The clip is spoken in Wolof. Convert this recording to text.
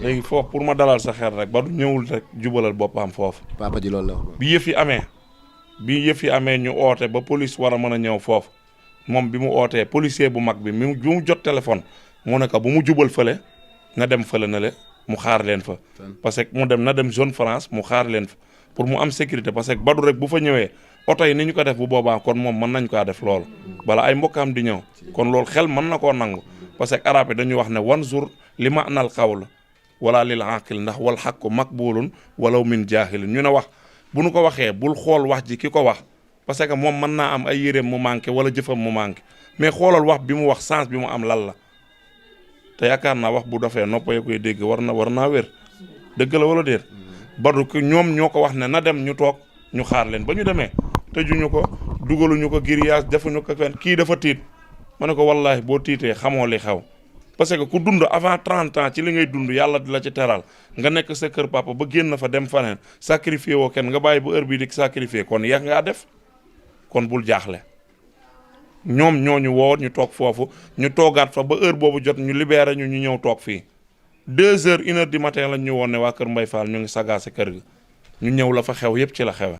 léegi foofu pour ma dalal sa xel rek ba du ñëwul rek jubalal boppam foofu. papa ji loolu la wax. bi yëf yi amee ñu oote ba police war a mën a ñëw foofu moom bi mu ootee policier bu mag bi mu jot téléphone mu ne ko bu mu jubal fële na dem fële na le mu xaar leen fa. parce que mu dem na dem zone France mu xaar leen fa pour mu am sécurité parce que Badou rek bu fa ñëwee oto yi ni ñu ko def bu boobaa kon moom mën nañ kaa def loolu. bala ay mbokkaam di ñëw. kon loolu xel mën na koo nangu. parce que arabe yi dañuy wax ne wan jour li ma anal xawl wala lil aqil ndax wal xaqu maqbulun walaw min jaahilin ñu ne wax bu nu ko waxee bul xool wax ji ki ko wax parce que moom mën naa am ay yéreem mu manqué wala jëfam mu manqué mais xoolal wax bi mu wax sens bi mu am lan la te yaakaar naa wax bu dofee nopp ya koy dégg war naa wér dëgg la wala déet. Badou ko ñoom ñoo ko wax ne na dem ñu toog ñu xaar leen ba ñu demee tëjuñu ko dugaluñu ko grillage defuñu ko fenn kii dafa tiit ma ne ko wallaahi boo tiitee xamoo li xew. parce que ku dund avant 30 ans ci li ngay dund yàlla di la ci teral nga nekk sa kër papa ba génn fa dem faneen sacrifié woo kenn nga bàyyi ba heure bii di sacrifié kon yeex ngaa def kon bul jaaxle ñoom ñooñu woo ñu toog foofu ñu toogaat fa ba heure boobu jot ñu libéré ñu ñëw toog fii 2 heures 1 heure du matin lañ ñu woon ne waa Kër Mbaye Fall ñu ngi sagaase kër gi ñu ñëw la fa xew yépp ci la xewe